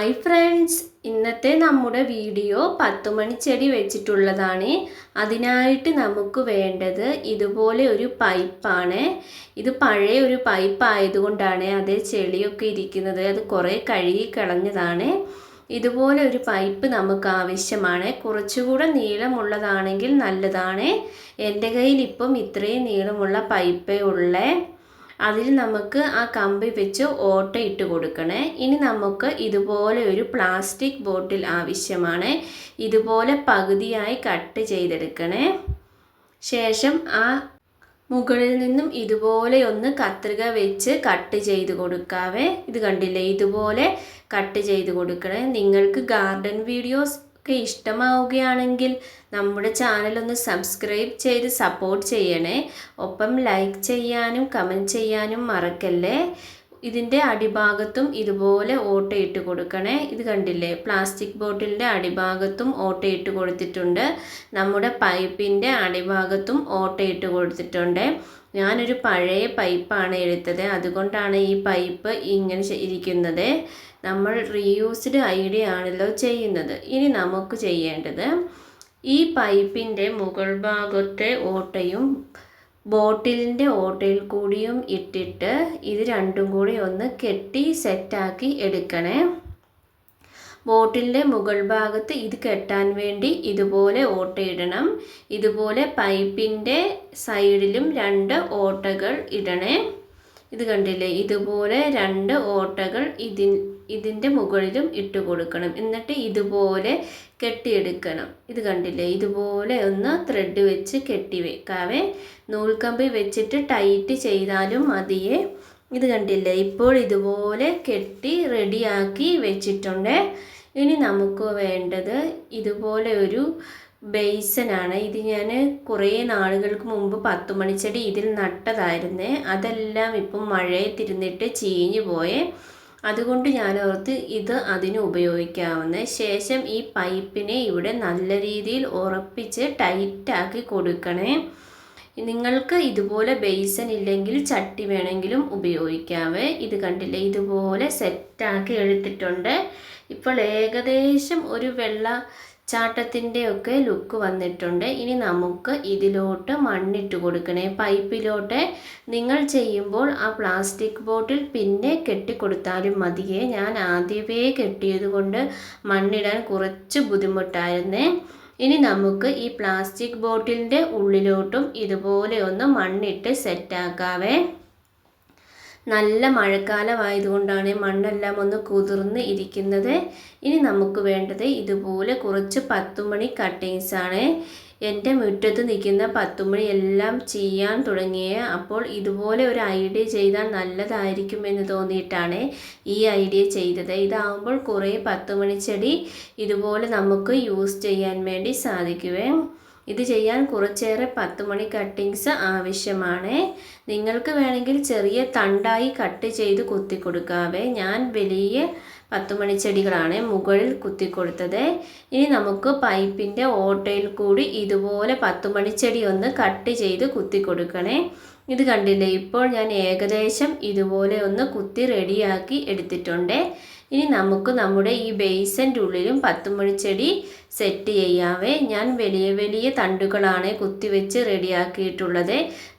Hi friends, ഇന്നത്തെ നമ്മുടെ video 10 മണിച്ചെടി വെച്ചിട്ടുള്ളതാണ്. അതിനായിട്ട് നമുക്ക് വേണ്ടത് ഇതുപോലെ ഒരു പൈപ്പാണ്. ഇത് പഴയ ഒരു പൈപ്പ് ആയതുകൊണ്ടാണ് അതേ ചെളിയൊക്കെ ഇരിക്കുന്നത്. അത് കുറേ കഴുകി കളഞ്ഞതാണ്. ഇതുപോലെ ഒരു പൈപ്പ് നമുക്ക് ആവശ്യമാണ്. കുറച്ചുകൂടെ നീളമുള്ളതാണെങ്കിൽ നല്ലതാണ്. എൻ്റെ കയ്യിൽ ഇപ്പം ഇത്രയും നീളമുള്ള പൈപ്പേ ഉള്ളേ. അതിൽ നമുക്ക് ആ കമ്പി വെച്ച് ഓട്ട ഇട്ട് കൊടുക്കണേ. ഇനി നമുക്ക് ഇതുപോലെ ഒരു പ്ലാസ്റ്റിക് ബോട്ടിൽ ആവശ്യമാണ്. ഇതുപോലെ പകുതിയായി കട്ട് ചെയ്തെടുക്കണേ. ശേഷം ആ മുകളിൽ നിന്നും ഇതുപോലെ ഒന്ന് കത്രിക വെച്ച് കട്ട് ചെയ്ത് കൊടുക്കാവേ. ഇത് കണ്ടില്ലേ, ഇതുപോലെ കട്ട് ചെയ്ത് കൊടുക്കണേ. നിങ്ങൾക്ക് ഗാർഡൻ വീഡിയോസ് ഒക്കെ ഇഷ്ടമാവുകയാണെങ്കിൽ നമ്മുടെ ചാനൽ ഒന്ന് സബ്സ്ക്രൈബ് ചെയ്ത് സപ്പോർട്ട് ചെയ്യണേ. ഒപ്പം ലൈക്ക് ചെയ്യാനും കമൻറ്റ് ചെയ്യാനും മറക്കല്ലേ. ഇതിൻ്റെ അടിഭാഗത്തും ഇതുപോലെ ഓട്ടയിട്ട് കൊടുക്കണേ. ഇത് കണ്ടില്ലേ, പ്ലാസ്റ്റിക് ബോട്ടിലിൻ്റെ അടിഭാഗത്തും ഓട്ടയിട്ട് കൊടുത്തിട്ടുണ്ട്. നമ്മുടെ പൈപ്പിൻ്റെ അടിഭാഗത്തും ഓട്ടയിട്ട് കൊടുത്തിട്ടുണ്ട്. ഞാനൊരു പഴയ പൈപ്പാണ് എടുത്തത്, അതുകൊണ്ടാണ് ഈ പൈപ്പ് ഇങ്ങനെ ഇരിക്കുന്നത്. നമ്മൾ റീയൂസ്ഡ് ഐഡിയ ആണല്ലോ ചെയ്യുന്നത്. ഇനി നമുക്ക് ചെയ്യേണ്ടത് ഈ പൈപ്പിൻ്റെ മുകൾ ഭാഗത്തെ ഓട്ടയും ബോട്ടിലിൻ്റെ ഓട്ടയിൽ കൂടിയും ഇട്ടിട്ട് ഇത് രണ്ടും കൂടി ഒന്ന് കെട്ടി സെറ്റാക്കി എടുക്കണേ. ബോട്ടിലിൻ്റെ മുകൾ ഭാഗത്ത് ഇത് കെട്ടാൻ വേണ്ടി ഇതുപോലെ ഓട്ടയിടണം. ഇതുപോലെ പൈപ്പിൻ്റെ സൈഡിലും 2 ഓട്ടകൾ ഇടണേ. ഇത് കണ്ടില്ലേ, ഇതുപോലെ 2 ഓട്ടകൾ ഇതിൻ്റെ മുകളിലും ഇട്ട് കൊടുക്കണം. എന്നിട്ട് ഇതുപോലെ കെട്ടിയെടുക്കണം. ഇത് കണ്ടില്ലേ, ഇതുപോലെ ഒന്ന് ത്രെഡ് വെച്ച് കെട്ടി വെക്കാവേ. നൂൽക്കമ്പി വെച്ചിട്ട് ടൈറ്റ് ചെയ്താലും മതിയേ. ഇത് കണ്ടില്ലേ, ഇപ്പോൾ ഇതുപോലെ കെട്ടി റെഡിയാക്കി വെച്ചിട്ടുണ്ട്. ഇനി നമുക്ക് വേണ്ടത് ഇതുപോലെ ഒരു ബേസനാണ്. ഇത് ഞാൻ കുറേ നാളുകൾക്ക് മുമ്പ് 10 മണിച്ചെടി ഇതിൽ നട്ടതായിരുന്നേ. അതെല്ലാം ഇപ്പം മഴയത്തിരുന്നിട്ട് ചീഞ്ഞു പോയേ. അതുകൊണ്ട് ഞാൻ ഓർത്ത് ഇത് അതിന് ഉപയോഗിക്കാവുന്ന. ശേഷം ഈ പൈപ്പിനെ ഇവിടെ നല്ല രീതിയിൽ ഉറപ്പിച്ച് ടൈറ്റാക്കി കൊടുക്കണേ. നിങ്ങൾക്ക് ഇതുപോലെ ബേസൻ ഇല്ലെങ്കിൽ ചട്ടി വേണമെങ്കിലും ഉപയോഗിക്കാവേ. ഇത് കണ്ടില്ലേ, ഇതുപോലെ സെറ്റാക്കി എടുത്തിട്ടുണ്ട്. ഇപ്പോൾ ഏകദേശം ഒരു വെള്ളച്ചാട്ടത്തിൻ്റെ ഒക്കെ ലുക്ക് വന്നിട്ടുണ്ട്. ഇനി നമുക്ക് ഇതിലോട്ട് മണ്ണിട്ട് കൊടുക്കണേ. പൈപ്പിലോട്ട് നിങ്ങൾ ചെയ്യുമ്പോൾ ആ പ്ലാസ്റ്റിക് ബോട്ടിൽ പിന്നെ കെട്ടിക്കൊടുത്താലും മതിയേ. ഞാൻ ആദ്യമേ കെട്ടിയത് കൊണ്ട് മണ്ണിടാൻ കുറച്ച് ബുദ്ധിമുട്ടായിരുന്നേ. ഇനി നമുക്ക് ഈ പ്ലാസ്റ്റിക് ബോട്ടിലിൻ്റെ ഉള്ളിലോട്ടും ഇതുപോലെ ഒന്ന് മണ്ണിട്ട് സെറ്റാക്കാവേ. നല്ല മഴക്കാലമായതുകൊണ്ടാണ് മണ്ണെല്ലാം ഒന്ന് കുതിർന്ന് ഇരിക്കുന്നത്. ഇനി നമുക്ക് വേണ്ടത് ഇതുപോലെ കുറച്ച് 10 മണി കട്ടിങ്സാണ്. എൻ്റെ മുറ്റത്ത് നിൽക്കുന്ന 10 മണി എല്ലാം ചെയ്യാൻ തുടങ്ങിയ അപ്പോൾ ഇതുപോലെ ഒരു ഐഡിയ ചെയ്താൽ നല്ലതായിരിക്കുമെന്ന് തോന്നിയിട്ടാണ് ഈ ഐഡിയ ചെയ്തത്. ഇതാകുമ്പോൾ കുറേ 10 മണിച്ചെടി ഇതുപോലെ നമുക്ക് യൂസ് ചെയ്യാൻ വേണ്ടി സാധിക്കുവേ. ഇത് ചെയ്യാൻ കുറച്ചേറെ 10 മണി കട്ടിങ്സ് ആവശ്യമാണ്. നിങ്ങൾക്ക് വേണമെങ്കിൽ ചെറിയ തണ്ടായി കട്ട് ചെയ്ത് കുത്തി കൊടുക്കാവേ. ഞാൻ വലിയ 10 മണിച്ചെടികളാണ് മുകളിൽ കുത്തി കൊടുത്തത്. ഇനി നമുക്ക് പൈപ്പിൻ്റെ ഓട്ടയിൽ കൂടി ഇതുപോലെ 10 മണിച്ചെടി ഒന്ന് കട്ട് ചെയ്ത് കുത്തി കൊടുക്കണേ. ഇത് കണ്ടില്ലേ, ഇപ്പോൾ ഞാൻ ഏകദേശം ഇതുപോലെ ഒന്ന് കുത്തി റെഡിയാക്കി എടുത്തിട്ടുണ്ട്. ഇനി നമുക്ക് നമ്മുടെ ഈ ബേസിൻ്റെ ഉള്ളിലും 10 മണിച്ചെടി സെറ്റ് ചെയ്യാവേ. ഞാൻ വലിയ വലിയ തണ്ടുകളാണ് കുത്തിവെച്ച് റെഡിയാക്കിയിട്ടുള്ളത്.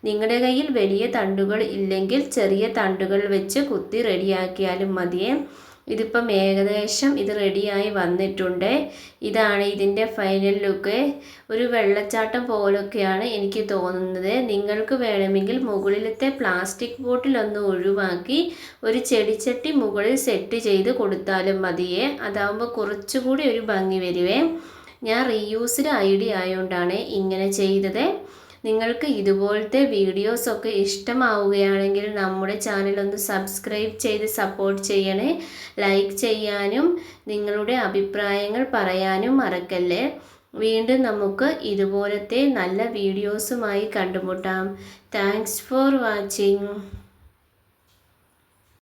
നിങ്ങളുടെ കയ്യിൽ വലിയ തണ്ടുകൾ ഇല്ലെങ്കിൽ ചെറിയ തണ്ടുകൾ വെച്ച് കുത്തി റെഡിയാക്കിയാലും മതിയേ. ഇതിപ്പം ഏകദേശം ഇത് റെഡിയായി വന്നിട്ടുണ്ട്. ഇതാണ് ഇതിൻ്റെ ഫൈനൽ ലുക്ക്. ഒരു വെള്ളച്ചാട്ടം പോലൊക്കെയാണ് എനിക്ക് തോന്നുന്നത്. നിങ്ങൾക്ക് വേണമെങ്കിൽ മുകളിലത്തെ പ്ലാസ്റ്റിക് ബോട്ടിൽ ഒന്ന് ഒഴിവാക്കി ഒരു ചെടിച്ചട്ടി മുകളിൽ സെറ്റ് ചെയ്ത് കൊടുത്താലും മതിയേ. അതാകുമ്പോൾ കുറച്ചുകൂടി ഒരു ഭംഗി വരുവേ. ഞാൻ റീയൂസ്ഡ് ഐഡിയ ആയതുകൊണ്ടാണ് ഇങ്ങനെ ചെയ്തത്. നിങ്ങൾക്ക് ഇതുപോലത്തെ വീഡിയോസൊക്കെ ഇഷ്ടമാവുകയാണെങ്കിൽ നമ്മുടെ ചാനൽ ഒന്ന് സബ്സ്ക്രൈബ് ചെയ്ത് സപ്പോർട്ട് ചെയ്യണേ. ലൈക്ക് ചെയ്യാനും നിങ്ങളുടെ അഭിപ്രായങ്ങൾ പറയാനും മറക്കല്ലേ. വീണ്ടും നമുക്ക് ഇതുപോലത്തെ നല്ല വീഡിയോസുമായി കണ്ടുമുട്ടാം. Thanks for watching.